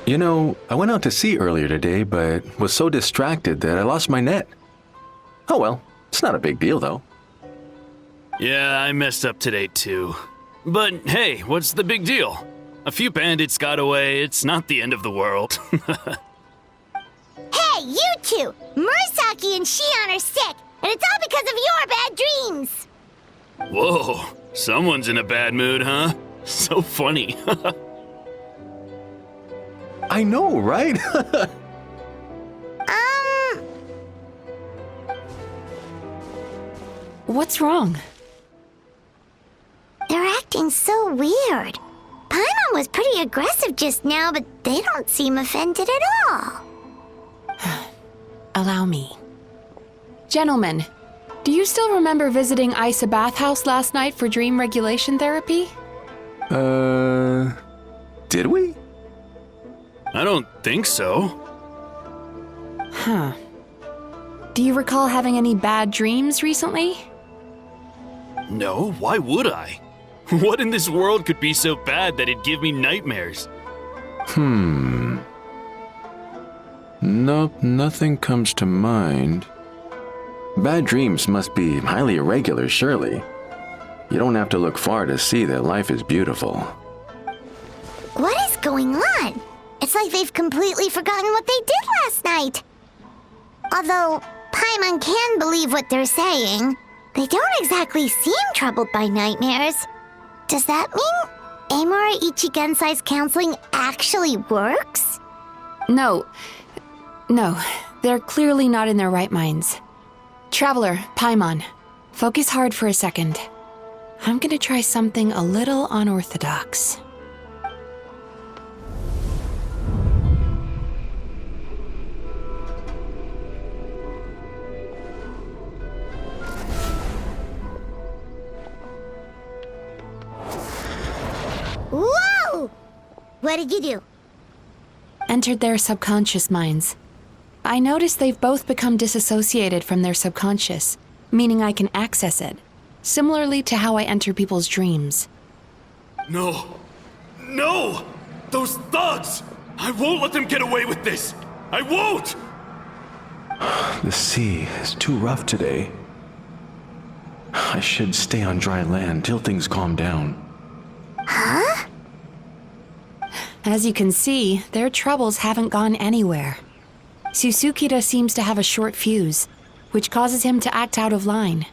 You know, I went out to sea earlier today, but was so distracted that I lost my net. Oh well, it's not a big deal though. Yeah, I messed up today too. But hey, what's the big deal? A few bandits got away, it's not the end of the world. Hey, you two! Murasaki and Shion are sick, and it's all because of your bad dreams! Whoa, someone's in a bad mood, huh? So funny. I know, right? What's wrong? They're acting so weird. Paimon was pretty aggressive just now, but they don't seem offended at all. Allow me. Gentlemen, do you still remember visiting Isa Bathhouse last night for dream regulation therapy? Did we? I don't think so. Huh. Do you recall having any bad dreams recently? No, why would I? What in this world could be so bad that it'd give me nightmares? Nope, nothing comes to mind. Bad dreams must be highly irregular, surely. You don't have to look far to see that life is beautiful. What is going on? It's like they've completely forgotten what they did last night. Although Paimon can believe what they're saying, they don't exactly seem troubled by nightmares. Does that mean Amura Ichigensai's counseling actually works? No, they're clearly not in their right minds. Traveler, Paimon, focus hard for a second. I'm gonna try something a little unorthodox. Whoa! What did you do? Entered their subconscious minds. I noticed they've both become disassociated from their subconscious, meaning I can access it, similarly to how I enter people's dreams. No! No! Those thugs! I won't let them get away with this! I won't! The sea is too rough today. I should stay on dry land till things calm down. Huh? As you can see, their troubles haven't gone anywhere. Susukida seems to have a short fuse, which causes him to act out of line.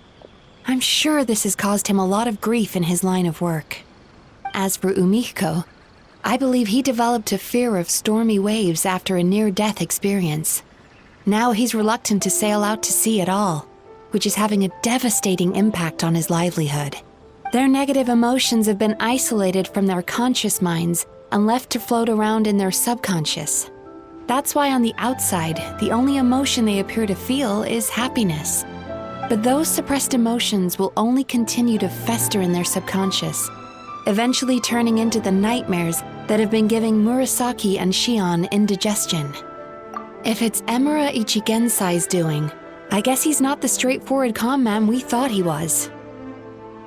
I'm sure this has caused him a lot of grief in his line of work. As for Umiko, I believe he developed a fear of stormy waves after a near-death experience. Now he's reluctant to sail out to sea at all, which is having a devastating impact on his livelihood. Their negative emotions have been isolated from their conscious minds and left to float around in their subconscious. That's why on the outside, the only emotion they appear to feel is happiness. But those suppressed emotions will only continue to fester in their subconscious, eventually turning into the nightmares that have been giving Murasaki and Shion indigestion. If it's Amura Ichigensai's doing, I guess he's not the straightforward calm man we thought he was.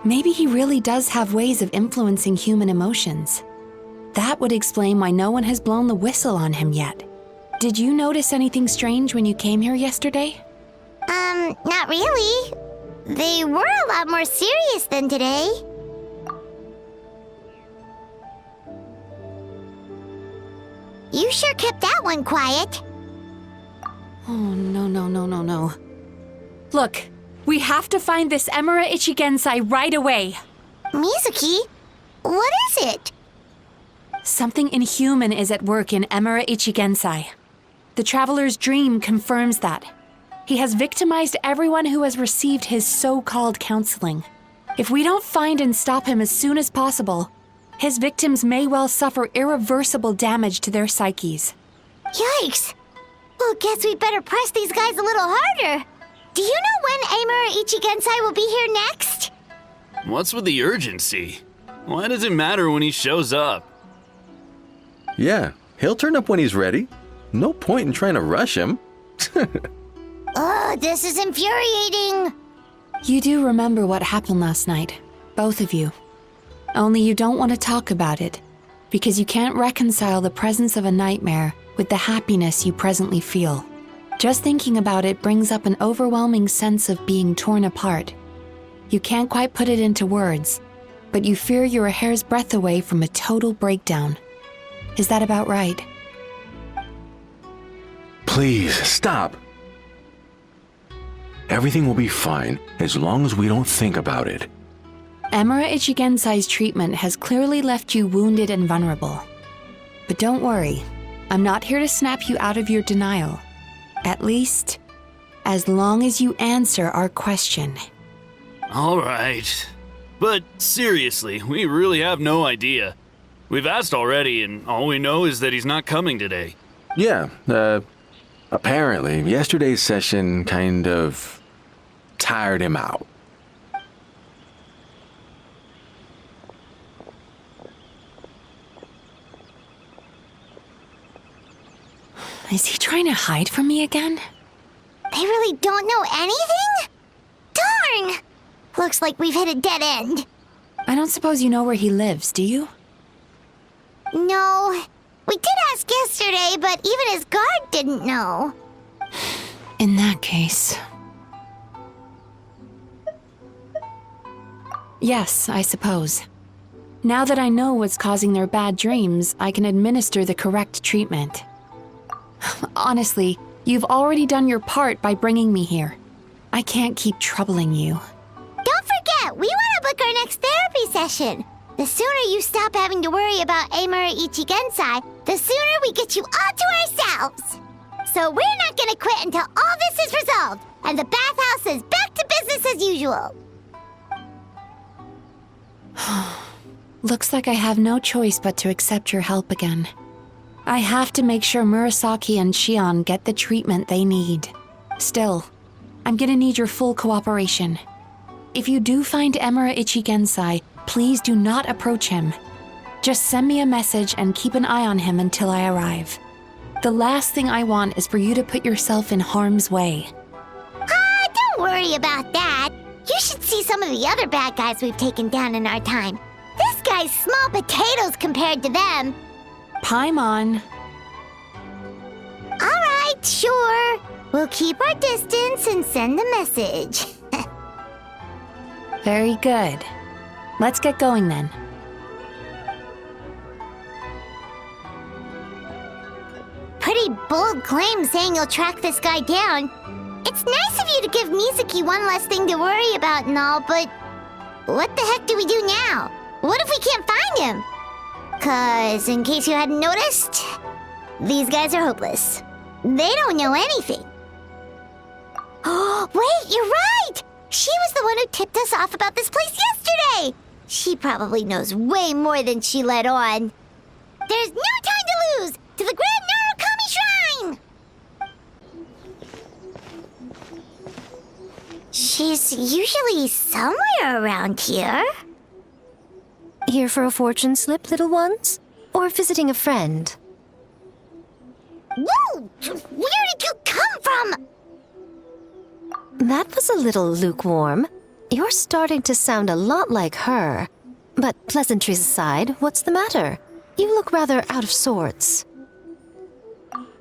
Maybe he really does have ways of influencing human emotions. That would explain why no one has blown the whistle on him yet. Did you notice anything strange when you came here yesterday? Not really. They were a lot more serious than today. You sure kept that one quiet. Oh, no. Look, we have to find this Amura Ichigensai right away. Mizuki, what is it? Something inhuman is at work in Amura Ichigensai. The Traveler's dream confirms that. He has victimized everyone who has received his so-called counseling. If we don't find and stop him as soon as possible, his victims may well suffer irreversible damage to their psyches. Yikes! Well, guess we better press these guys a little harder. Do you know when Amura Ichigensai will be here next? What's with the urgency? Why does it matter when he shows up? Yeah, he'll turn up when he's ready. No point in trying to rush him. Oh, this is infuriating. You do remember what happened last night, both of you. Only you don't want to talk about it, because you can't reconcile the presence of a nightmare with the happiness you presently feel. Just thinking about it brings up an overwhelming sense of being torn apart. You can't quite put it into words, but you fear you're a hair's breadth away from a total breakdown. Is that about right? Please, stop. Everything will be fine as long as we don't think about it. Emura Ichigensai's treatment has clearly left you wounded and vulnerable. But don't worry, I'm not here to snap you out of your denial. At least, as long as you answer our question. All right. But seriously, we really have no idea. We've asked already, and all we know is that he's not coming today. Yeah, apparently, yesterday's session kind of tired him out. Is he trying to hide from me again? They really don't know anything? Darn! Looks like we've hit a dead end. I don't suppose you know where he lives, do you? No. We did ask yesterday, but even his guard didn't know. In that case... Yes, I suppose. Now that I know what's causing their bad dreams, I can administer the correct treatment. Honestly, you've already done your part by bringing me here. I can't keep troubling you. Don't forget, we want to book our next therapy session. The sooner you stop having to worry about Emura Ichigensai, the sooner we get you all to ourselves. So we're not gonna quit until all this is resolved, and the bathhouse is back to business as usual. Looks like I have no choice but to accept your help again. I have to make sure Murasaki and Shion get the treatment they need. Still, I'm gonna need your full cooperation. If you do find Emura Ichigensai, please do not approach him. Just send me a message and keep an eye on him until I arrive. The last thing I want is for you to put yourself in harm's way. Don't worry about that. You should see some of the other bad guys we've taken down in our time. This guy's small potatoes compared to them. Paimon. All right, sure. We'll keep our distance and send the message. Very good. Let's get going then. Pretty bold claim saying you'll track this guy down. It's nice of you to give Mizuki one less thing to worry about and all, but what the heck do we do now? What if we can't find him? 'Cause, in case you hadn't noticed, these guys are hopeless. They don't know anything. Oh, wait, you're right! She was the one who tipped us off about this place yesterday! She probably knows way more than she let on. There's no time to lose! To the Grand Narukami Shrine! She's usually somewhere around here. Here for a fortune slip, little ones? Or visiting a friend? Whoa! Where did you come from? That was a little lukewarm. You're starting to sound a lot like her. But pleasantries aside, what's the matter? You look rather out of sorts.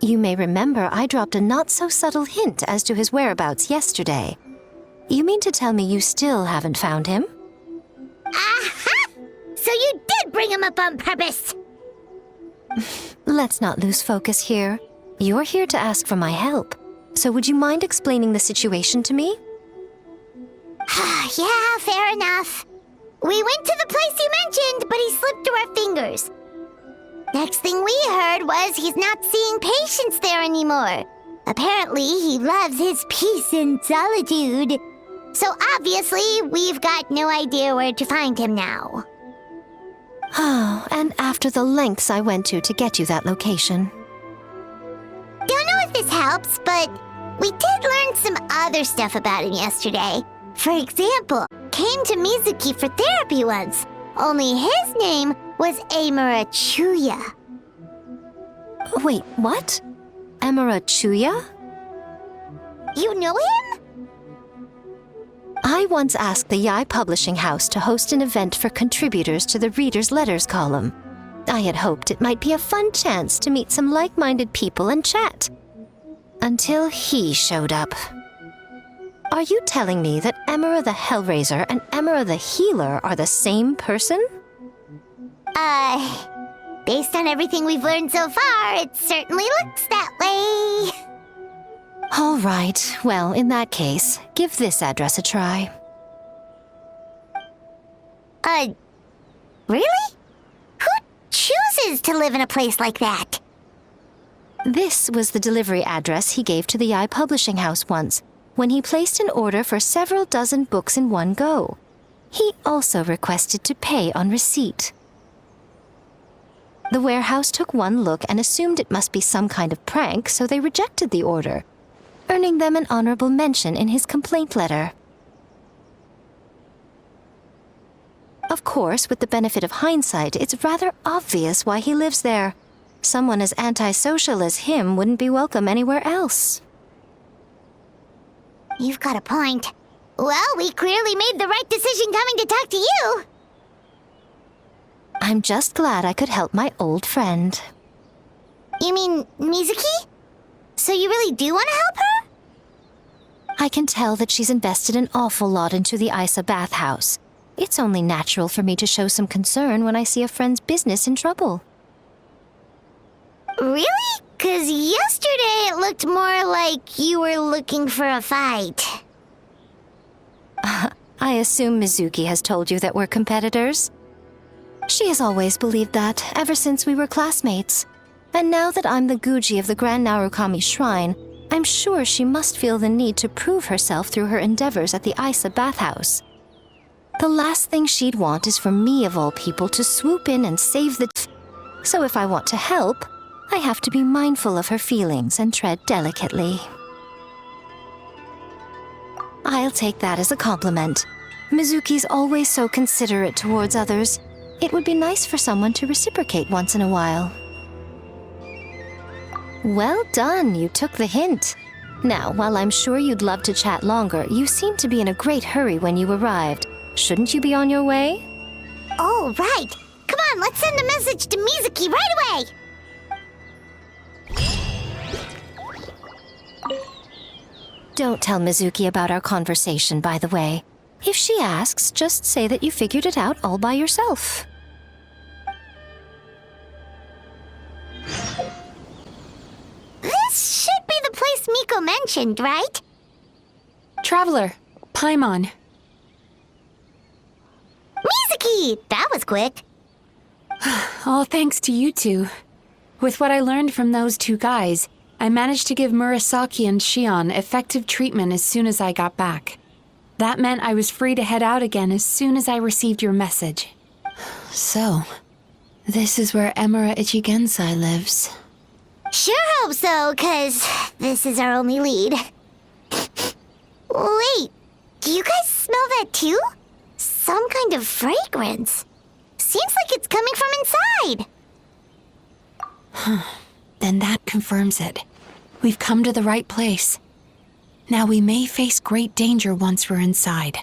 You may remember I dropped a not-so-subtle hint as to his whereabouts yesterday. You mean to tell me you still haven't found him? Aha! So you did bring him up on purpose! Let's not lose focus here. You're here to ask for my help. So would you mind explaining the situation to me? Yeah, fair enough. We went to the place you mentioned, but he slipped through our fingers. Next thing we heard was he's not seeing patients there anymore. Apparently, he loves his peace and solitude. So obviously, we've got no idea where to find him now. Oh, and after the lengths I went to get you that location. Don't know if this helps, but we did learn some other stuff about him yesterday. For example, came to Mizuki for therapy once. Only his name was Melancholia. Wait, what? Melancholia? You know him? I once asked the Yai Publishing House to host an event for contributors to the Reader's Letters column. I had hoped it might be a fun chance to meet some like-minded people and chat. Until he showed up. Are you telling me that Emera the Hellraiser and Emera the Healer are the same person? Based on everything we've learned so far, it certainly looks that way. All right, well, in that case, give this address a try. Really? Who chooses to live in a place like that? This was the delivery address he gave to the iPublishing house once, when he placed an order for several dozen books in one go. He also requested to pay on receipt. The warehouse took one look and assumed it must be some kind of prank, so they rejected the order, earning them an honorable mention in his complaint letter. Of course, with the benefit of hindsight, it's rather obvious why he lives there. Someone as antisocial as him wouldn't be welcome anywhere else. You've got a point. Well, we clearly made the right decision coming to talk to you. I'm just glad I could help my old friend. You mean Mizuki? So you really do want to help her? I can tell that she's invested an awful lot into the Isa bathhouse. It's only natural for me to show some concern when I see a friend's business in trouble. Really? 'Cause yesterday it looked more like you were looking for a fight. I assume Mizuki has told you that we're competitors? She has always believed that, ever since we were classmates. And now that I'm the Guji of the Grand Narukami Shrine, I'm sure she must feel the need to prove herself through her endeavors at the Isa bathhouse. The last thing she'd want is for me, of all people, to swoop in and save the... So if I want to help, I have to be mindful of her feelings and tread delicately. I'll take that as a compliment. Mizuki's always so considerate towards others. It would be nice for someone to reciprocate once in a while. Well done, you took the hint. Now, while I'm sure you'd love to chat longer, you seemed to be in a great hurry when you arrived. Shouldn't you be on your way? Oh, right. Come on, let's send a message to Mizuki right away. Don't tell Mizuki about our conversation, by the way. If she asks, just say that you figured it out all by yourself. This should be the place Miko mentioned, right? Traveler, Paimon. Mizuki! That was quick. All thanks to you two. With what I learned from those two guys, I managed to give Murasaki and Shion effective treatment as soon as I got back. That meant I was free to head out again as soon as I received your message. So, this is where Emera Ichigensai lives. Sure hope so, 'cause this is our only lead. Wait, do you guys smell that too? Some kind of fragrance. Seems like it's coming from inside. Then that confirms it. We've come to the right place. Now we may face great danger once we're inside.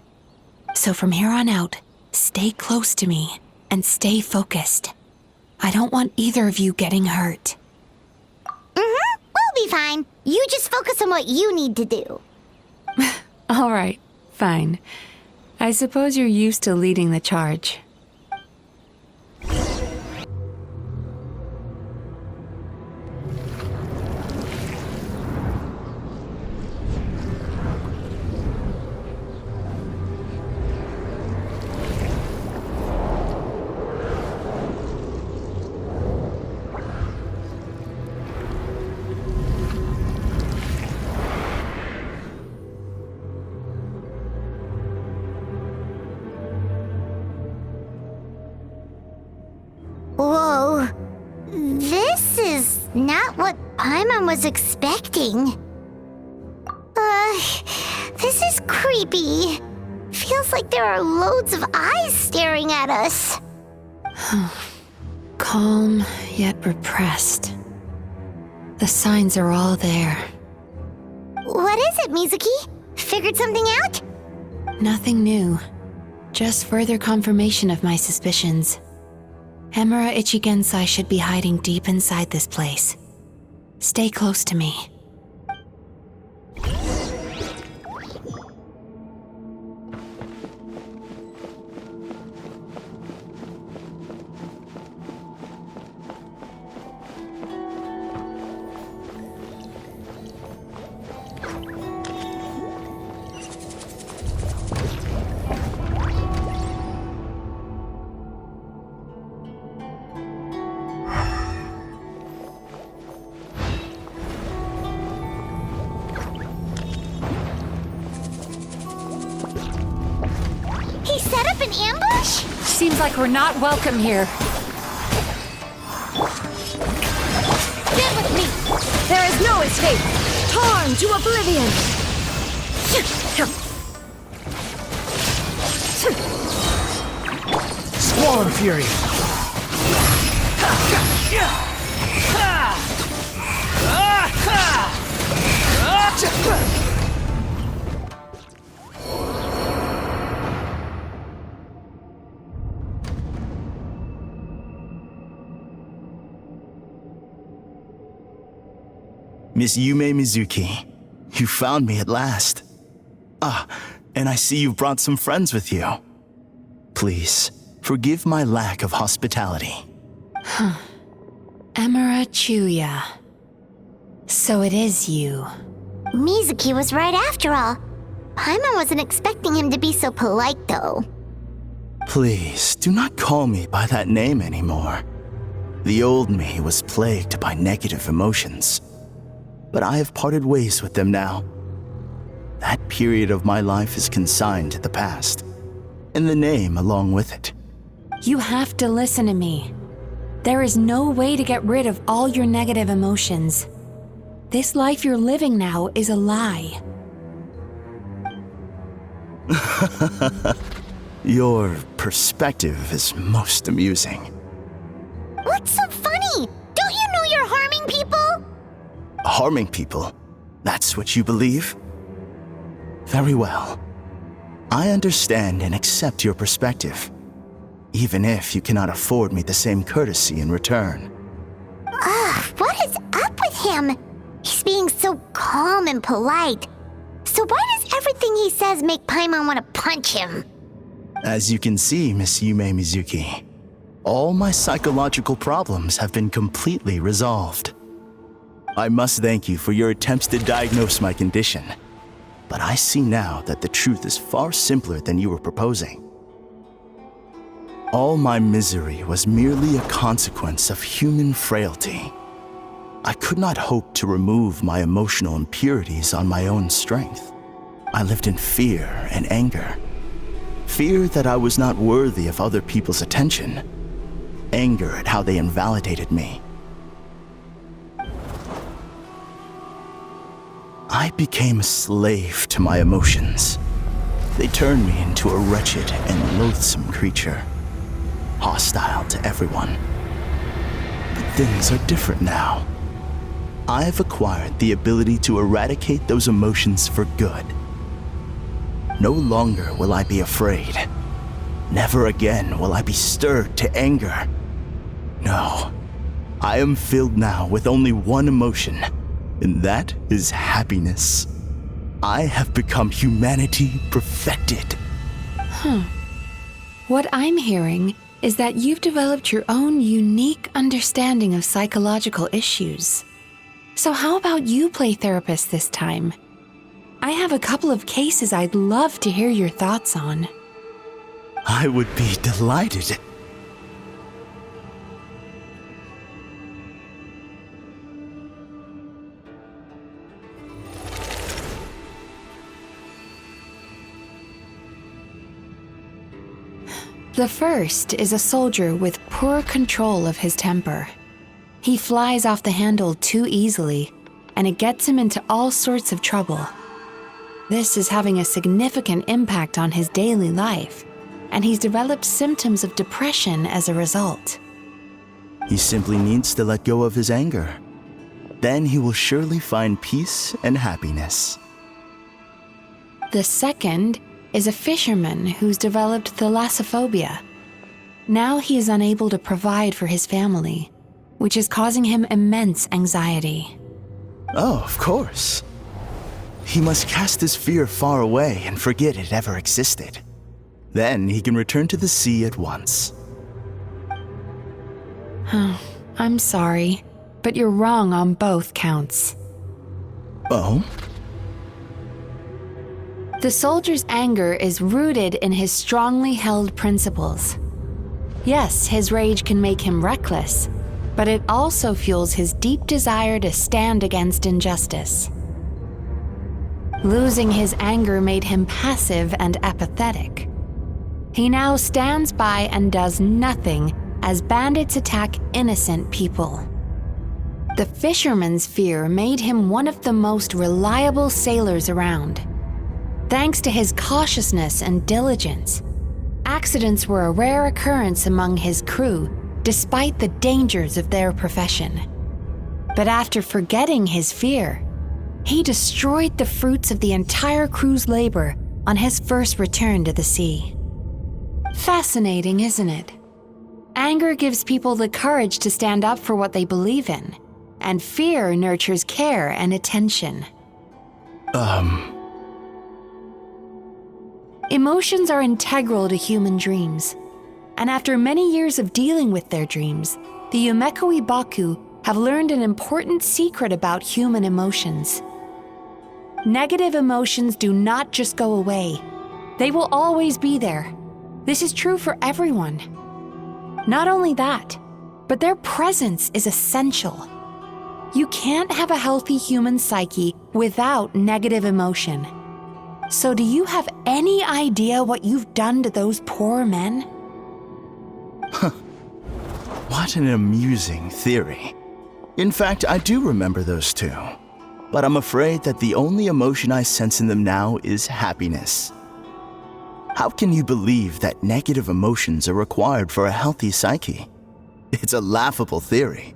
So from here on out, stay close to me and stay focused. I don't want either of you getting hurt. We'll be fine. You just focus on what you need to do. All right, fine. I suppose you're used to leading the charge. Whoa. This is not what Paimon was expecting. This is creepy. Feels like there are loads of eyes staring at us. Calm, yet repressed. The signs are all there. What is it, Mizuki? Figured something out? Nothing new. Just further confirmation of my suspicions. Emura Ichigensai should be hiding deep inside this place. Stay close to me. He set up an ambush? Seems like we're not welcome here. Get with me! There is no escape! Torn to oblivion! Squall Fury! Miss Yumemizuki, you found me at last. Ah, and I see you've brought some friends with you. Please, forgive my lack of hospitality. Emura Chuya. So it is you. Mizuki was right after all. Paimon wasn't expecting him to be so polite, though. Please, do not call me by that name anymore. The old me was plagued by negative emotions, but I have parted ways with them now. That period of my life is consigned to the past, and the name along with it. You have to listen to me. There is no way to get rid of all your negative emotions. This life you're living now is a lie. Your perspective is most amusing. What's so funny? Don't you know you're harming people? Harming people? That's what you believe? Very well. I understand and accept your perspective, even if you cannot afford me the same courtesy in return. Ugh, what is up with him? He's being so calm and polite. So why does everything he says make Paimon want to punch him? As you can see, Miss Yumemizuki, all my psychological problems have been completely resolved. I must thank you for your attempts to diagnose my condition, but I see now that the truth is far simpler than you were proposing. All my misery was merely a consequence of human frailty. I could not hope to remove my emotional impurities on my own strength. I lived in fear and anger. Fear that I was not worthy of other people's attention. Anger at how they invalidated me. I became a slave to my emotions. They turned me into a wretched and loathsome creature, hostile to everyone. But things are different now. I have acquired the ability to eradicate those emotions for good. No longer will I be afraid. Never again will I be stirred to anger. No, I am filled now with only one emotion, and that is happiness. I have become humanity perfected. What I'm hearing is that you've developed your own unique understanding of psychological issues. So how about you play therapist this time? I have a couple of cases I'd love to hear your thoughts on. I would be delighted. The first is a soldier with poor control of his temper. He flies off the handle too easily, and it gets him into all sorts of trouble. This is having a significant impact on his daily life, and he's developed symptoms of depression as a result. He simply needs to let go of his anger. Then he will surely find peace and happiness. The second is a fisherman who's developed thalassophobia. Now he is unable to provide for his family, which is causing him immense anxiety. Oh, of course. He must cast his fear far away and forget it ever existed. Then he can return to the sea at once. I'm sorry, but you're wrong on both counts. Oh? The soldier's anger is rooted in his strongly held principles. Yes, his rage can make him reckless, but it also fuels his deep desire to stand against injustice. Losing his anger made him passive and apathetic. He now stands by and does nothing as bandits attack innocent people. The fisherman's fear made him one of the most reliable sailors around. Thanks to his cautiousness and diligence, accidents were a rare occurrence among his crew, despite the dangers of their profession. But after forgetting his fear, he destroyed the fruits of the entire crew's labor on his first return to the sea. Fascinating, isn't it? Anger gives people the courage to stand up for what they believe in, and fear nurtures care and attention. Emotions are integral to human dreams, and after many years of dealing with their dreams, the Yumemizuki have learned an important secret about human emotions. Negative emotions do not just go away. They will always be there. This is true for everyone. Not only that, but their presence is essential. You can't have a healthy human psyche without negative emotion. So do you have any idea what you've done to those poor men? What an amusing theory. In fact, I do remember those two. But I'm afraid that the only emotion I sense in them now is happiness. How can you believe that negative emotions are required for a healthy psyche? It's a laughable theory.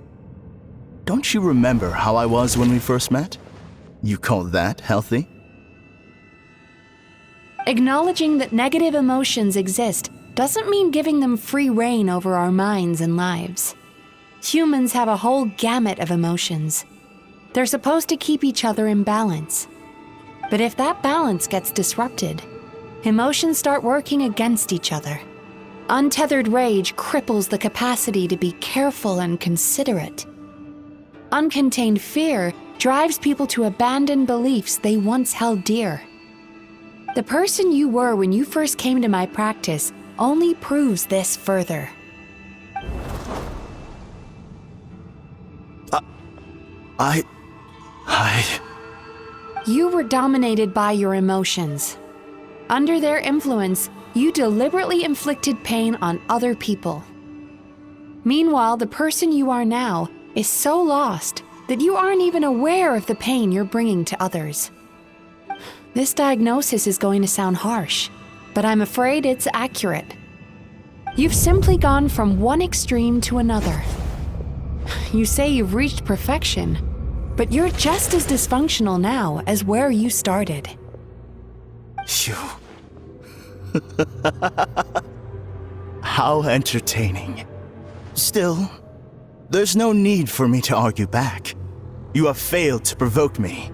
Don't you remember how I was when we first met? You call that healthy? Acknowledging that negative emotions exist doesn't mean giving them free rein over our minds and lives. Humans have a whole gamut of emotions. They're supposed to keep each other in balance. But if that balance gets disrupted, emotions start working against each other. Untethered rage cripples the capacity to be careful and considerate. Uncontained fear drives people to abandon beliefs they once held dear. The person you were when you first came to my practice only proves this further. You were dominated by your emotions. Under their influence, you deliberately inflicted pain on other people. Meanwhile, the person you are now is so lost that you aren't even aware of the pain you're bringing to others. This diagnosis is going to sound harsh, but I'm afraid it's accurate. You've simply gone from one extreme to another. You say you've reached perfection, but you're just as dysfunctional now as where you started. Phew. How entertaining. Still, there's no need for me to argue back. You have failed to provoke me.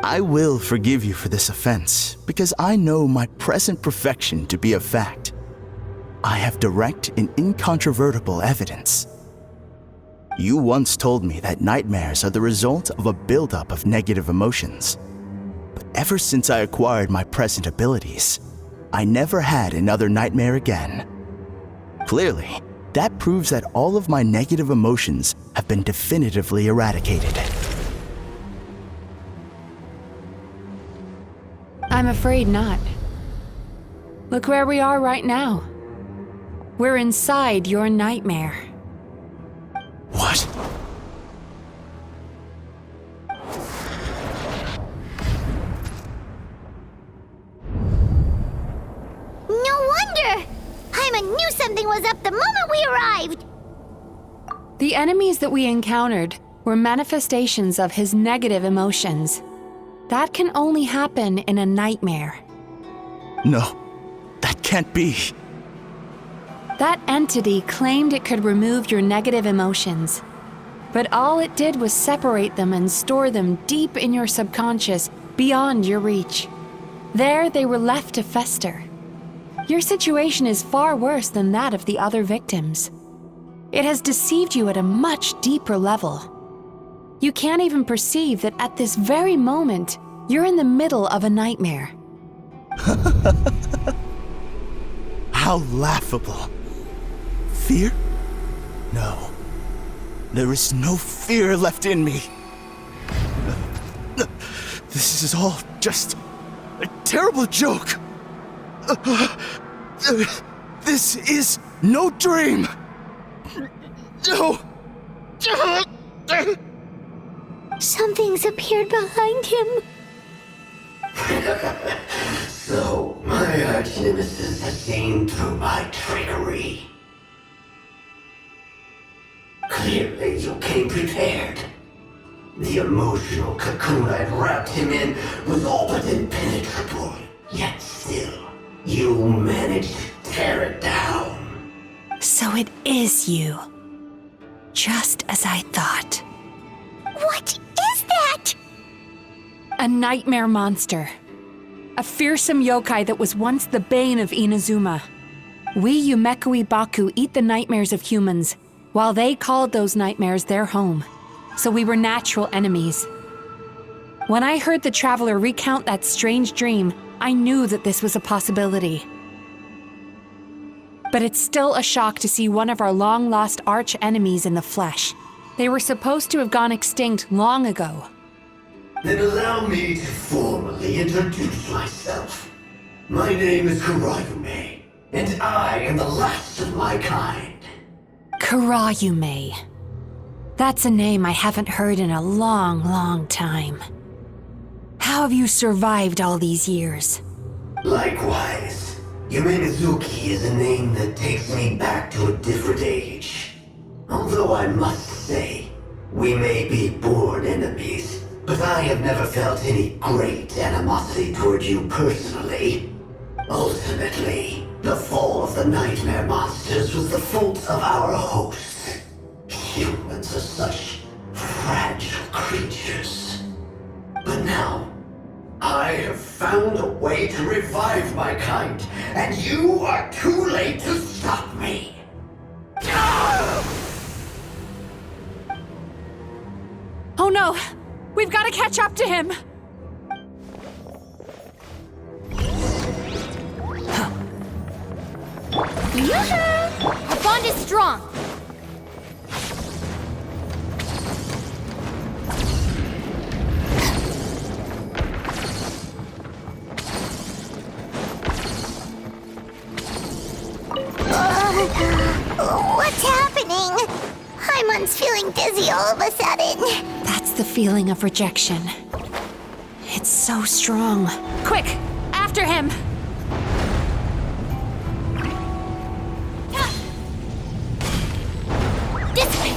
I will forgive you for this offense because I know my present perfection to be a fact. I have direct and incontrovertible evidence. You once told me that nightmares are the result of a buildup of negative emotions. But ever since I acquired my present abilities, I never had another nightmare again. Clearly, that proves that all of my negative emotions have been definitively eradicated. I'm afraid not. Look where we are right now. We're inside your nightmare. What? No wonder! Paimon knew something was up the moment we arrived! The enemies that we encountered were manifestations of his negative emotions. That can only happen in a nightmare. No, that can't be. That entity claimed it could remove your negative emotions. But all it did was separate them and store them deep in your subconscious, beyond your reach. There, they were left to fester. Your situation is far worse than that of the other victims. It has deceived you at a much deeper level. You can't even perceive that at this very moment, you're in the middle of a nightmare. How laughable. Fear? No. There is no fear left in me. This is all just a terrible joke. This is no dream. No. Something's appeared behind him. So, my arch-nemesis has seen through my trickery. Clearly, you came prepared. The emotional cocoon I'd wrapped him in was all but impenetrable. Yet still, you managed to tear it down. So it is you. Just as I thought. What is that? A nightmare monster. A fearsome yokai that was once the bane of Inazuma. We Yumemizuki Baku eat the nightmares of humans, while they called those nightmares their home. So we were natural enemies. When I heard the traveler recount that strange dream, I knew that this was a possibility. But it's still a shock to see one of our long-lost arch-enemies in the flesh. They were supposed to have gone extinct long ago. Then allow me to formally introduce myself. My name is Kurayume, and I am the last of my kind. Kurayume. That's a name I haven't heard in a long, long time. How have you survived all these years? Likewise, Yumemizuki is a name that takes me back to a different age. Although I must say, we may be born enemies, but I have never felt any great animosity toward you personally. Ultimately, the fall of the nightmare monsters was the fault of our hosts. Humans are such fragile creatures. But now, I have found a way to revive my kind, and you are too late to stop me. Oh no! We've got to catch up to him! Yoo-hoo! Our bond is strong. What's happening? Paimon's feeling dizzy all of a sudden. That's the feeling of rejection. It's so strong. Quick! After him! This way!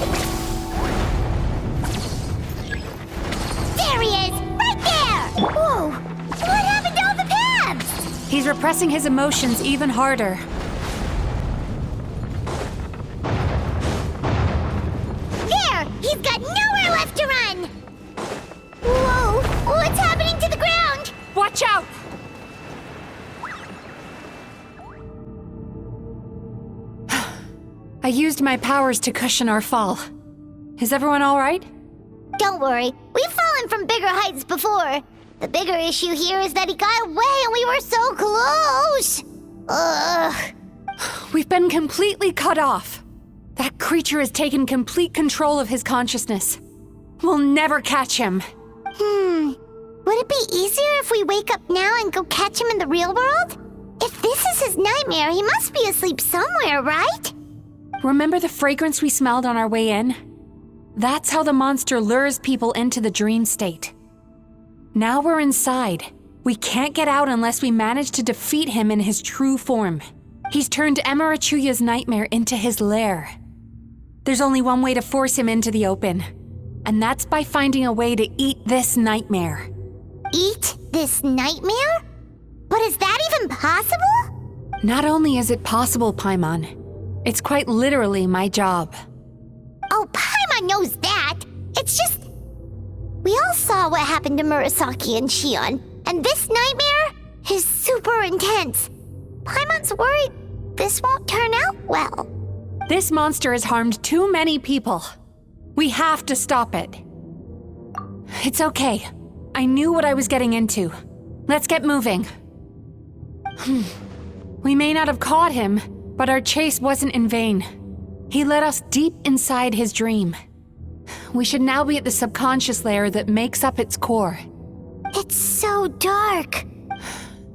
There he is! Right there! Whoa! What happened to all the paths? He's repressing his emotions even harder. There! He's got nowhere left to run! Whoa! What's happening to the ground? Watch out! I used my powers to cushion our fall. Is everyone all right? Don't worry, we've fallen from bigger heights before. The bigger issue here is that he got away and we were so close! Ugh. We've been completely cut off. That creature has taken complete control of his consciousness. We'll never catch him. Would it be easier if we wake up now and go catch him in the real world? If this is his nightmare, he must be asleep somewhere, right? Remember the fragrance we smelled on our way in? That's how the monster lures people into the dream state. Now we're inside. We can't get out unless we manage to defeat him in his true form. He's turned Melancholia's nightmare into his lair. There's only one way to force him into the open, and that's by finding a way to eat this nightmare. Eat this nightmare? But is that even possible? Not only is it possible, Paimon, It's quite literally my job. Oh, Paimon knows that. It's just... We all saw what happened to Murasaki and Shion, and this nightmare is super intense. Paimon's worried this won't turn out well. This monster has harmed too many people. We have to stop it. It's okay. I knew what I was getting into. Let's get moving. We may not have caught him, but our chase wasn't in vain. He led us deep inside his dream. We should now be at the subconscious layer that makes up its core. It's so dark.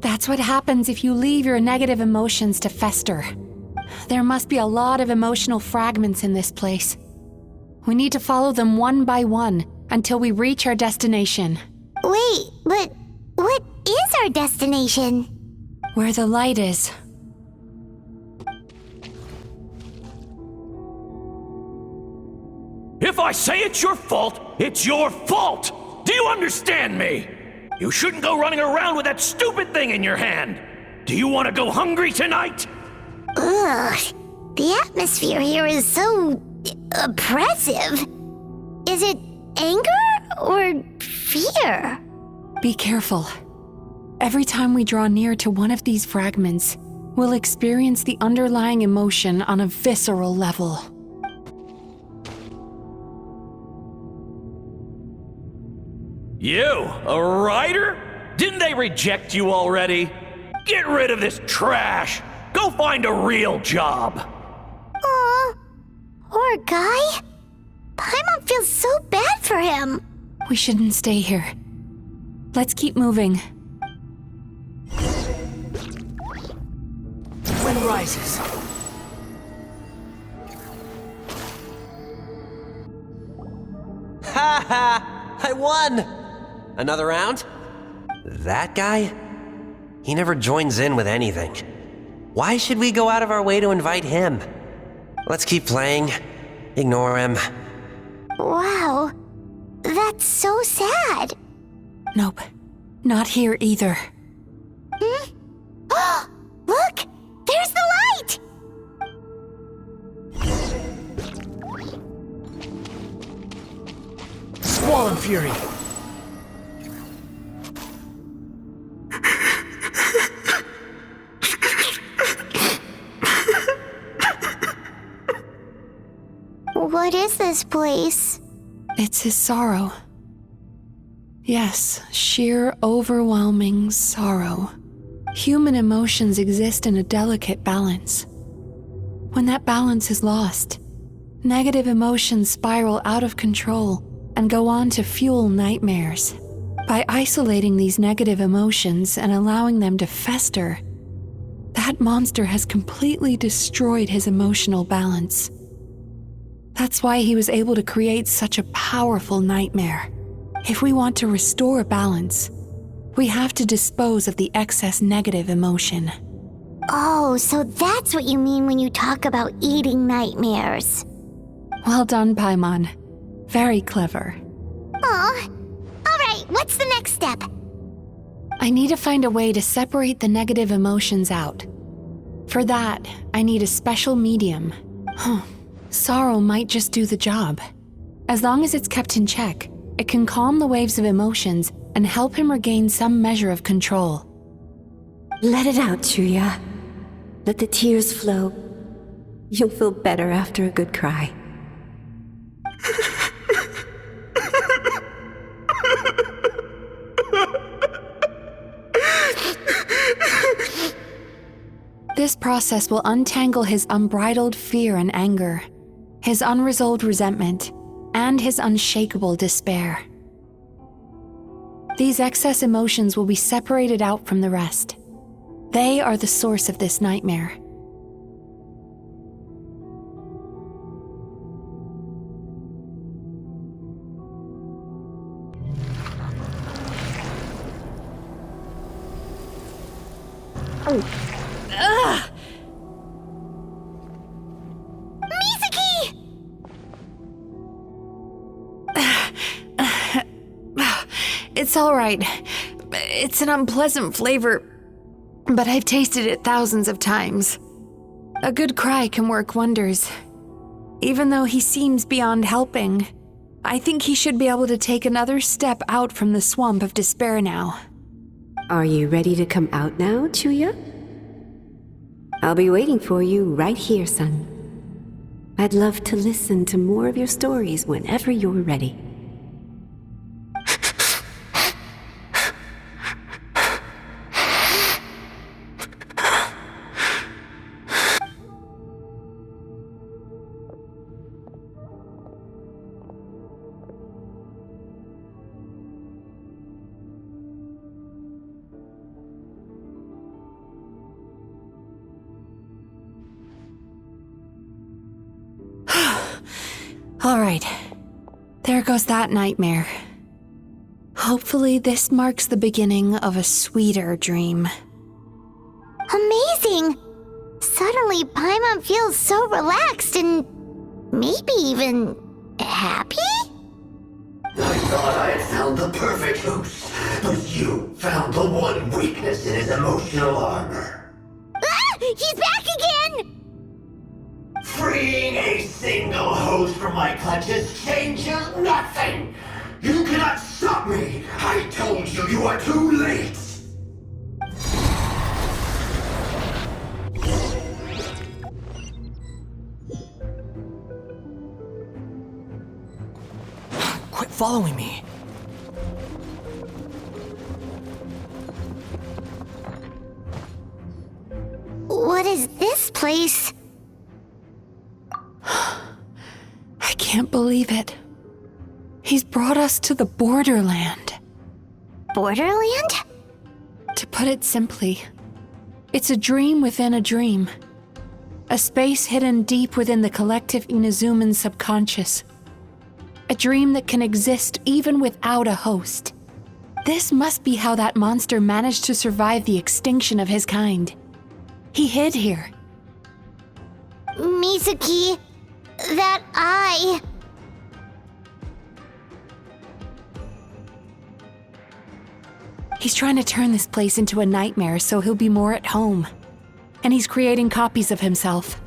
That's what happens if you leave your negative emotions to fester. There must be a lot of emotional fragments in this place. We need to follow them one by one until we reach our destination. Wait, but what is our destination? Where the light is. If I say it's your fault, it's your fault! Do you understand me? You shouldn't go running around with that stupid thing in your hand! Do you want to go hungry tonight? Ugh, the atmosphere here is so oppressive. Is it anger or fear? Be careful. Every time we draw near to one of these fragments, we'll experience the underlying emotion on a visceral level. You, a writer? Didn't they reject you already? Get rid of this trash! Go find a real job! Aw, poor guy. Paimon feels so bad for him. We shouldn't stay here. Let's keep moving. Wind rises. Ha ha! I won! Another round? That guy? He never joins in with anything. Why should we go out of our way to invite him? Let's keep playing. Ignore him. Wow, that's so sad. Nope. Not here either. Look, there's the light! Squall and Fury. What is this place? It's his sorrow. Yes, sheer overwhelming sorrow. Human emotions exist in a delicate balance. When that balance is lost, negative emotions spiral out of control and go on to fuel nightmares. By isolating these negative emotions and allowing them to fester, that monster has completely destroyed his emotional balance. That's why he was able to create such a powerful nightmare. If we want to restore balance, we have to dispose of the excess negative emotion. Oh, so that's what you mean when you talk about eating nightmares. Well done, Paimon. Very clever. Aw. Alright, what's the next step? I need to find a way to separate the negative emotions out. For that, I need a special medium. Sorrow might just do the job. As long as it's kept in check, it can calm the waves of emotions and help him regain some measure of control. Let it out, Chuya. Let the tears flow. You'll feel better after a good cry. This process will untangle his unbridled fear and anger, his unresolved resentment, and his unshakable despair. These excess emotions will be separated out from the rest. They are the source of this nightmare. Mizuki! It's all right. It's an unpleasant flavor, but I've tasted it thousands of times. A good cry can work wonders. Even though he seems beyond helping, I think he should be able to take another step out from the swamp of despair now. Are you ready to come out now, Chuya? I'll be waiting for you right here, son. I'd love to listen to more of your stories whenever you're ready. All right, there goes that nightmare. Hopefully this marks the beginning of a sweeter dream. Amazing! Suddenly, Paimon feels so relaxed and maybe even happy? I thought I had found the perfect host, but you found the one weakness in his emotional armor. Ah! He's back again! Freeing a single host from my clutches changes nothing! You cannot stop me! I told you, you are too late! Quit following me. What is this place? I can't believe it. He's brought us to the borderland. Borderland? To put it simply, it's a dream within a dream. A space hidden deep within the collective Inazuman subconscious. A dream that can exist even without a host. This must be how that monster managed to survive the extinction of his kind. He hid here. Mizuki, that eye. He's trying to turn this place into a nightmare so he'll be more at home. And he's creating copies of himself.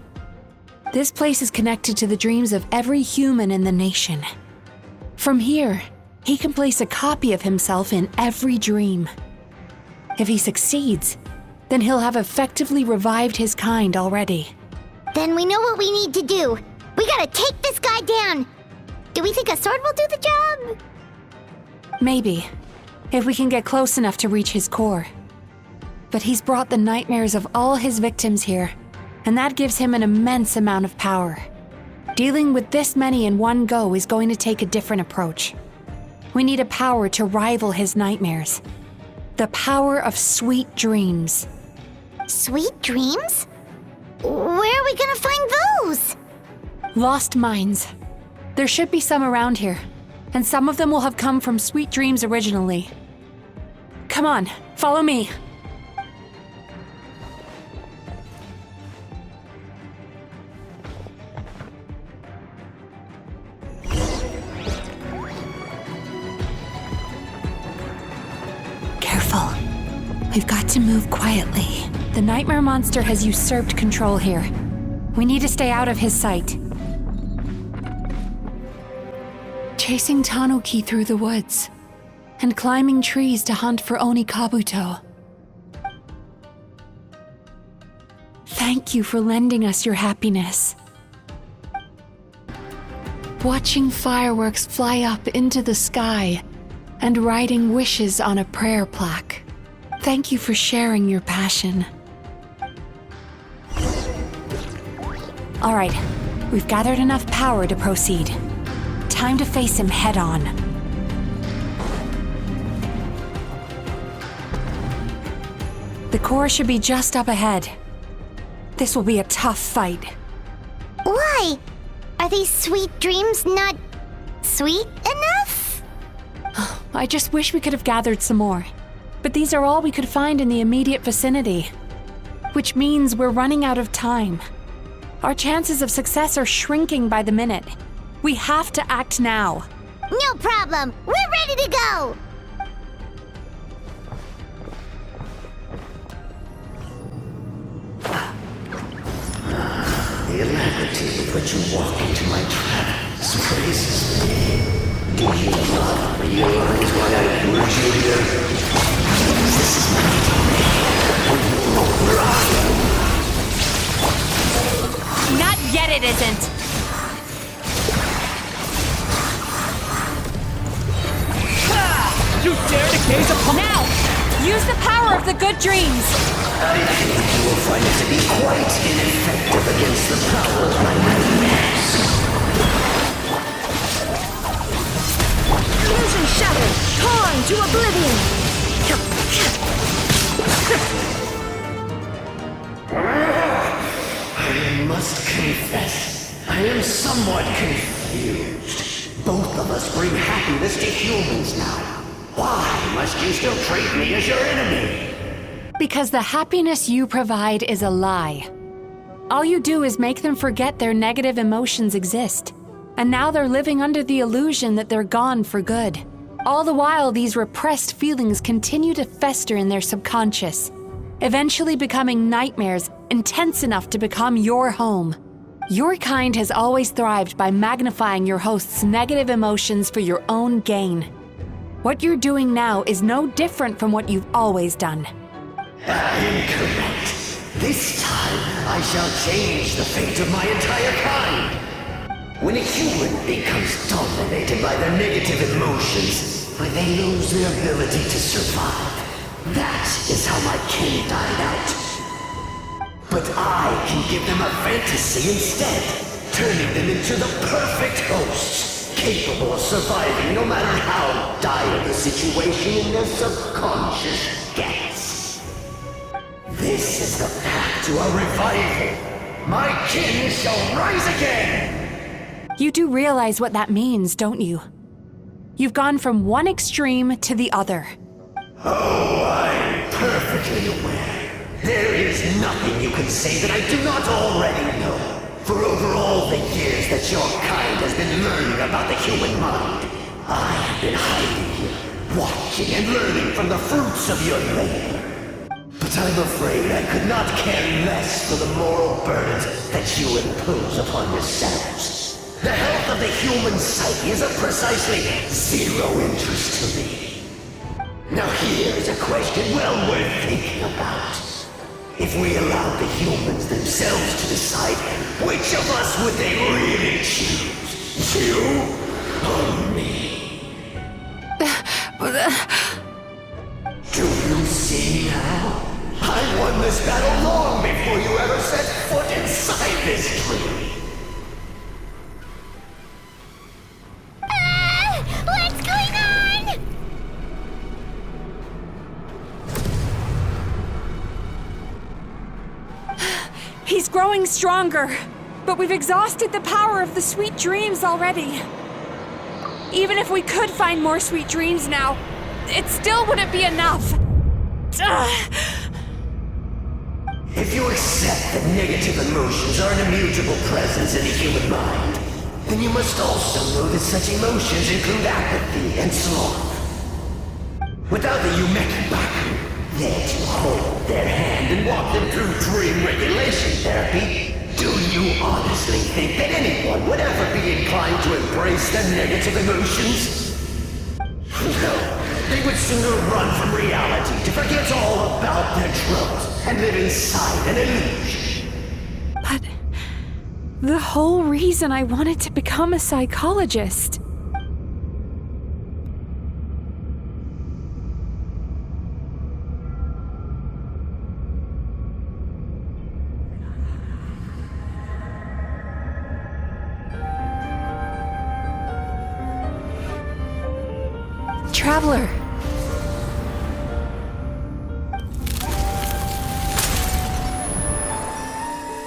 This place is connected to the dreams of every human in the nation. From here, he can place a copy of himself in every dream. If he succeeds, then he'll have effectively revived his kind already. Then we know what we need to do. We gotta take this guy down. Do we think a sword will do the job? Maybe, if we can get close enough to reach his core. But he's brought the nightmares of all his victims here, and that gives him an immense amount of power. Dealing with this many in one go is going to take a different approach. We need a power to rival his nightmares. The power of sweet dreams. Sweet dreams? Where are we gonna find those? Lost minds. There should be some around here, and some of them will have come from sweet dreams originally. Come on, follow me. Careful. We've got to move quietly. The nightmare monster has usurped control here. We need to stay out of his sight. Chasing Tanuki through the woods, and climbing trees to hunt for Oni Kabuto. Thank you for lending us your happiness. Watching fireworks fly up into the sky and writing wishes on a prayer plaque. Thank you for sharing your passion. All right, we've gathered enough power to proceed. Time to face him head on. The core should be just up ahead. This will be a tough fight. Why? Are these sweet dreams not sweet enough? I just wish we could have gathered some more. But these are all we could find in the immediate vicinity. Which means we're running out of time. Our chances of success are shrinking by the minute. We have to act now. No problem. We're ready to go. certainty with which you walk into my trap surprises me. Do you not realize why I lured you here? This is my where are you? Not yet, it isn't. You dare to gaze upon— Now! Use the power of the good dreams! I think you will find it to be quite ineffective against the power of my nightmares. Illusion shattered! Torn to oblivion! I must confess, I am somewhat confused. Both of us bring happiness to humans now. Why must you still treat me as your enemy? Because the happiness you provide is a lie. All you do is make them forget their negative emotions exist. And now they're living under the illusion that they're gone for good. All the while, these repressed feelings continue to fester in their subconscious, eventually becoming nightmares intense enough to become your home. Your kind has always thrived by magnifying your host's negative emotions for your own gain. What you're doing now is no different from what you've always done. Incorrect. This time, I shall change the fate of my entire kind. When a human becomes dominated by their negative emotions, when they lose their ability to survive, that is how my kin died out. But I can give them a fantasy instead, turning them into the perfect hosts. Capable of surviving no matter how dire the situation in their subconscious gets. This is the path to a revival. My kin shall rise again! You do realize what that means, don't you? You've gone from one extreme to the other. Oh, I'm perfectly aware. There is nothing you can say that I do not already know. For over all the years that your kind has been learning about the human mind, I have been hiding here, watching and learning from the fruits of your labor. But I'm afraid I could not care less for the moral burdens that you impose upon yourselves. The health of the human psyche is of precisely zero interest to me. Now here is a question well worth thinking about. If we allowed the humans themselves to decide, which of us would they really choose? You or me? Do you see now? I won this battle long before you ever set foot inside this tree. What's going on? He's growing stronger, but we've exhausted the power of the sweet dreams already. Even if we could find more sweet dreams now, it still wouldn't be enough. If you accept that negative emotions are an immutable presence in the human mind, then you must also know that such emotions include apathy and sloth. Without the Yumemizuki there to hold their hand and walk them through dream regulation therapy, do you honestly think that anyone would ever be inclined to embrace their negative emotions? No, they would sooner run from reality to forget all about their troubles and live inside an illusion. But the whole reason I wanted to become a psychologist. Traveler.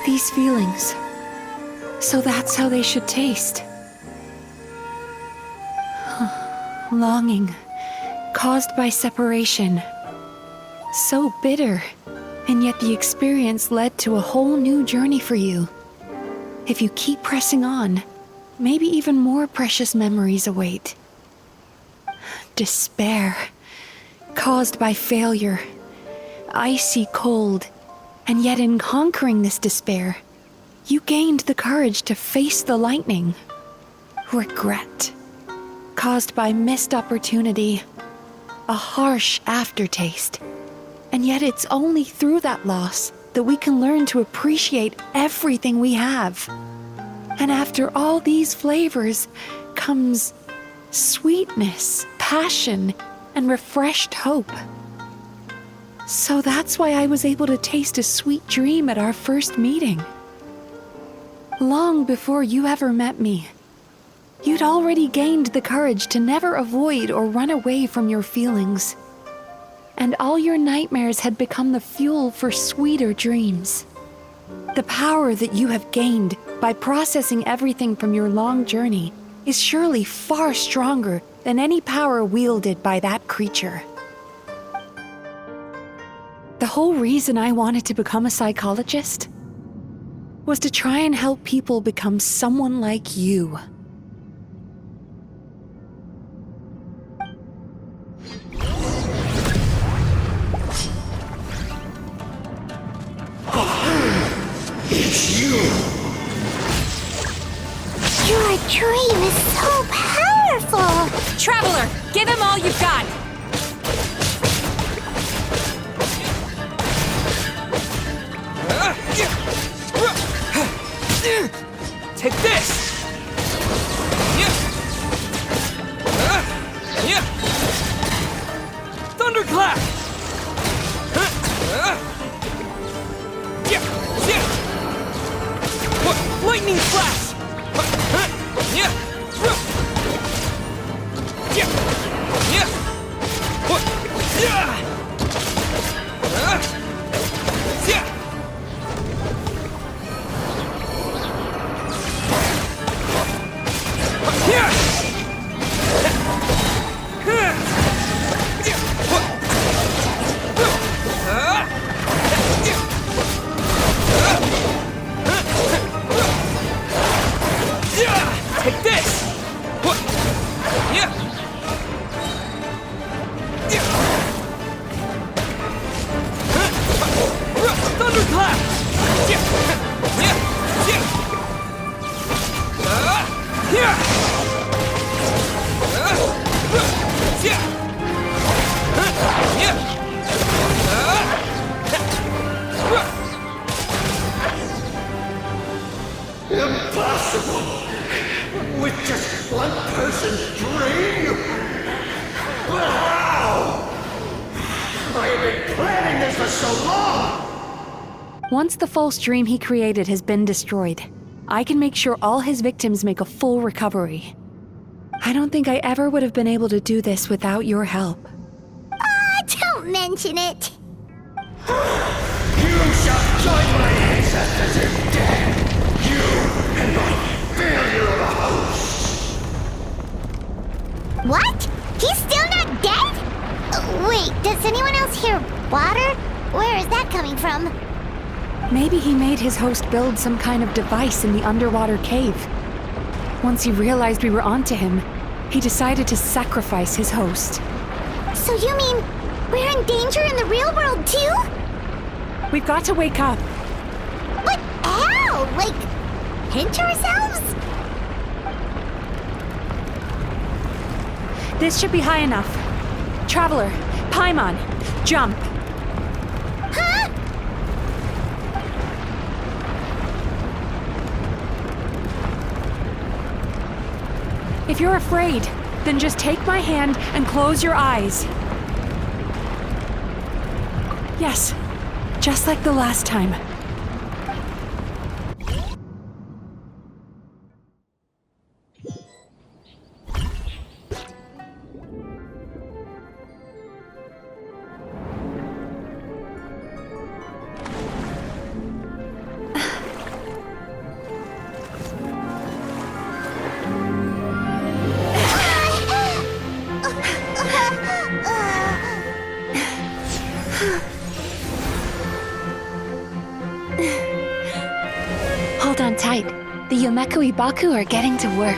These feelings. So that's how they should taste. Longing, caused by separation. So bitter, and yet the experience led to a whole new journey for you. If you keep pressing on, maybe even more precious memories await. Despair, caused by failure, icy cold, and yet in conquering this despair, You gained the courage to face the lightning. Regret. Caused by missed opportunity. A harsh aftertaste. And yet it's only through that loss that we can learn to appreciate everything we have. And after all these flavors comes sweetness, passion, and refreshed hope. So that's why I was able to taste a sweet dream at our first meeting. Long before you ever met me, you'd already gained the courage to never avoid or run away from your feelings. And all your nightmares had become the fuel for sweeter dreams. The power that you have gained by processing everything from your long journey is surely far stronger than any power wielded by that creature. The whole reason I wanted to become a psychologist was to try and help people become someone like you. It's you! Your dream is so powerful! Traveler, give him all you've got! Take this! Thunderclap! Lightning flash! Take this! Thunderclap! Impossible! With just one person's dream? But how? I have been planning this for so long! Once the false dream he created has been destroyed, I can make sure all his victims make a full recovery. I don't think I ever would have been able to do this without your help. Don't mention it! You shall join my ancestors in death! You and my failure of a host! What? He's still not dead? Wait, does anyone else hear water? Where is that coming from? Maybe he made his host build some kind of device in the underwater cave. Once he realized we were onto him, he decided to sacrifice his host. So you mean we're in danger in the real world too? We've got to wake up. But how? Like, pinch ourselves? This should be high enough. Traveler, Paimon, jump. Huh? If you're afraid, then just take my hand and close your eyes. Yes, just like the last time. Hold on tight. The Yumemizuki are getting to work.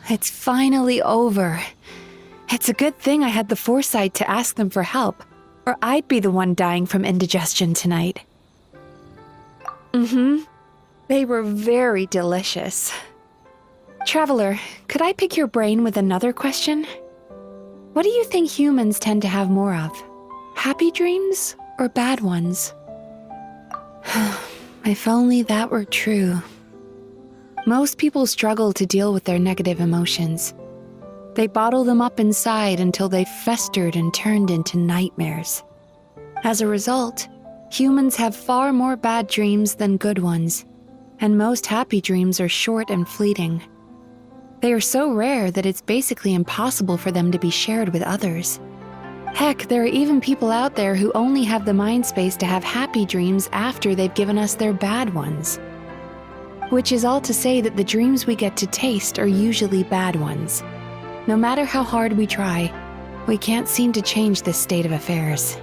It's finally over. It's a good thing I had the foresight to ask them for help, or I'd be the one dying from indigestion tonight. They were very delicious. Traveler, could I pick your brain with another question? What do you think humans tend to have more of? Happy dreams or bad ones? If only that were true. Most people struggle to deal with their negative emotions. They bottle them up inside until they've festered and turned into nightmares. As a result, humans have far more bad dreams than good ones, and most happy dreams are short and fleeting. They are so rare that it's basically impossible for them to be shared with others. Heck, there are even people out there who only have the mind space to have happy dreams after they've given us their bad ones. Which is all to say that the dreams we get to taste are usually bad ones. No matter how hard we try, we can't seem to change this state of affairs.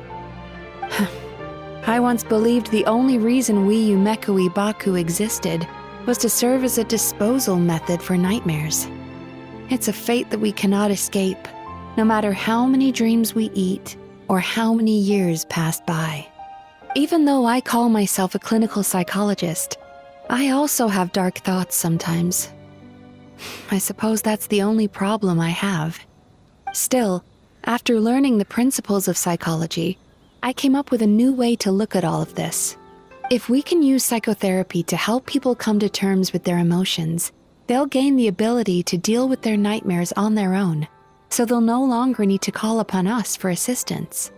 I once believed the only reason we Yumemizuki Baku existed was to serve as a disposal method for nightmares. It's a fate that we cannot escape, no matter how many dreams we eat or how many years pass by. Even though I call myself a clinical psychologist, I also have dark thoughts sometimes. I suppose that's the only problem I have. Still, after learning the principles of psychology, I came up with a new way to look at all of this. If we can use psychotherapy to help people come to terms with their emotions, they'll gain the ability to deal with their nightmares on their own, so they'll no longer need to call upon us for assistance.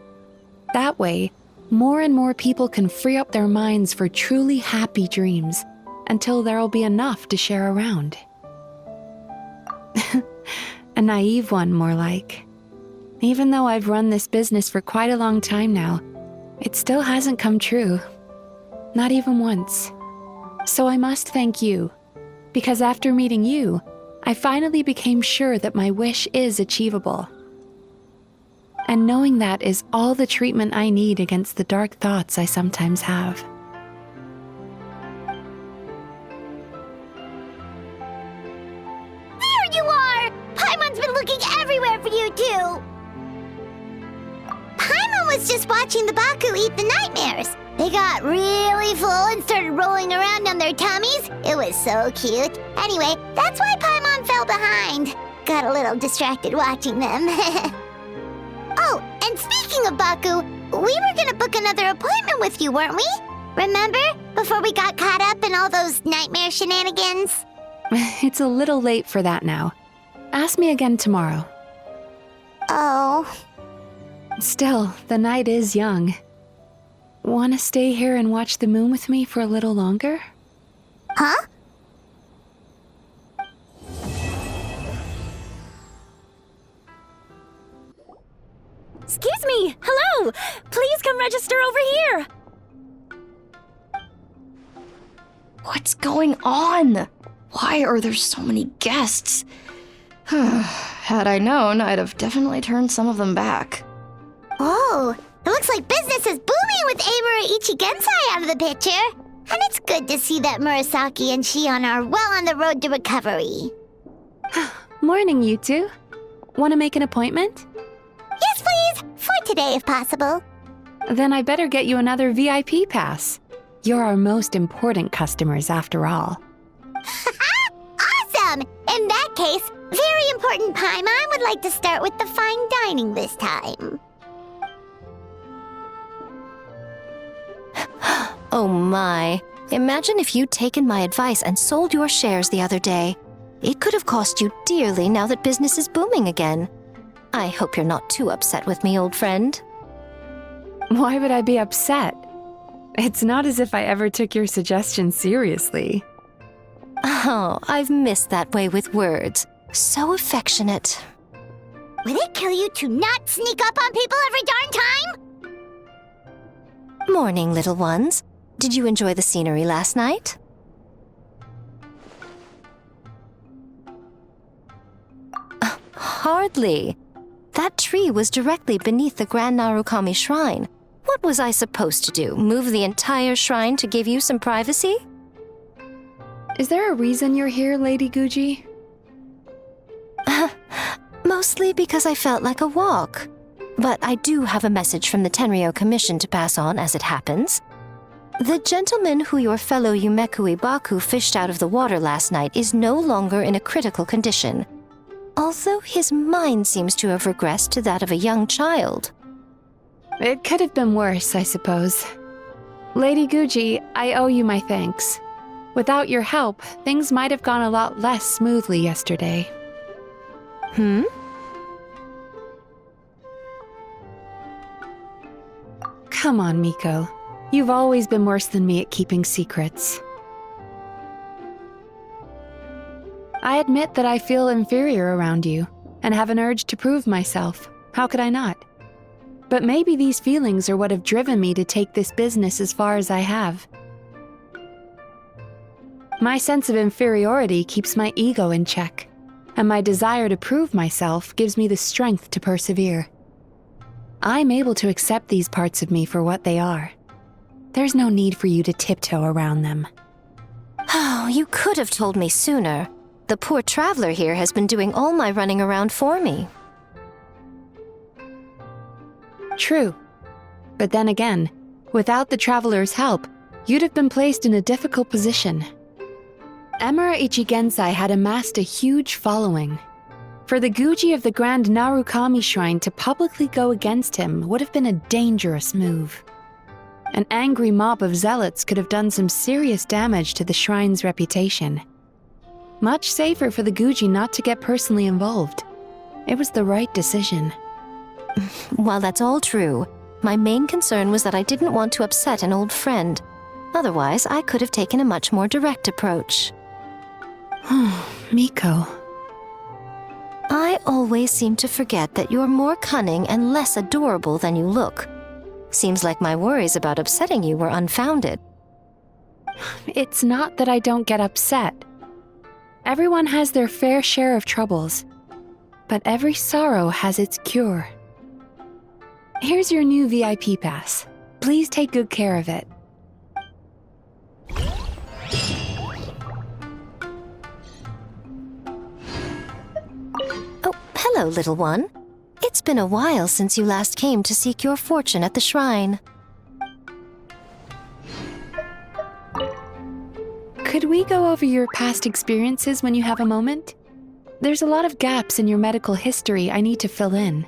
That way, more and more people can free up their minds for truly happy dreams, until there'll be enough to share around. A naive one, more like. Even though I've run this business for quite a long time now, it still hasn't come true. Not even once. So I must thank you, because after meeting you, I finally became sure that my wish is achievable. And knowing that is all the treatment I need against the dark thoughts I sometimes have. There you are! Paimon's been looking everywhere for you, too! Paimon was just watching the Baku eat the nightmares. They got really full and started rolling around on their tummies. It was so cute. Anyway, that's why Paimon fell behind. Got a little distracted watching them. Oh, and speaking of Baku, we were gonna book another appointment with you, weren't we? Remember? Before we got caught up in all those nightmare shenanigans? It's a little late for that now. Ask me again tomorrow. Oh. Still, the night is young. Want to stay here and watch the moon with me for a little longer? Huh? Excuse me! Hello! Please come register over here! What's going on? Why are there so many guests? Had I known, I'd have definitely turned some of them back. Oh, it looks like business is booming with Amura Ichigensai out of the picture. And it's good to see that Murasaki and Shion are well on the road to recovery. Morning, you two. Want to make an appointment? Yes, please! For today, if possible. Then I better get you another VIP pass. You're our most important customers, after all. Awesome! In that case, very important Paimon would like to start with the fine dining this time. Oh my. Imagine if you'd taken my advice and sold your shares the other day. It could have cost you dearly now that business is booming again. I hope you're not too upset with me, old friend. Why would I be upset? It's not as if I ever took your suggestion seriously. Oh, I've missed that way with words. So affectionate. Would it kill you to not sneak up on people every darn time? Morning, little ones. Did you enjoy the scenery last night? Hardly. That tree was directly beneath the Grand Narukami Shrine. What was I supposed to do? Move the entire shrine to give you some privacy? Is there a reason you're here, Lady Guji? Mostly because I felt like a walk. But I do have a message from the Tenryo Commission to pass on as it happens. The gentleman who your fellow Yumekui Baku fished out of the water last night is no longer in a critical condition, although his mind seems to have regressed to that of a young child. It could have been worse, I suppose. Lady Guji, I owe you my thanks. Without your help, things might have gone a lot less smoothly yesterday. Come on, Miko. You've always been worse than me at keeping secrets. I admit that I feel inferior around you, and have an urge to prove myself. How could I not? But maybe these feelings are what have driven me to take this business as far as I have. My sense of inferiority keeps my ego in check, and my desire to prove myself gives me the strength to persevere. I'm able to accept these parts of me for what they are. There's no need for you to tiptoe around them. Oh, you could have told me sooner. The poor traveler here has been doing all my running around for me. True. But then again, without the traveler's help, you'd have been placed in a difficult position. Emira Ichigensai had amassed a huge following. For the Guji of the Grand Narukami Shrine to publicly go against him would have been a dangerous move. An angry mob of zealots could have done some serious damage to the shrine's reputation. Much safer for the Guji not to get personally involved. It was the right decision. While that's all true, my main concern was that I didn't want to upset an old friend. Otherwise, I could have taken a much more direct approach. Miko. I always seem to forget that you're more cunning and less adorable than you look. Seems like my worries about upsetting you were unfounded. It's not that I don't get upset. Everyone has their fair share of troubles, but every sorrow has its cure. Here's your new VIP pass. Please take good care of it. Oh, hello, little one. It's been a while since you last came to seek your fortune at the shrine. Could we go over your past experiences when you have a moment? There's a lot of gaps in your medical history I need to fill in.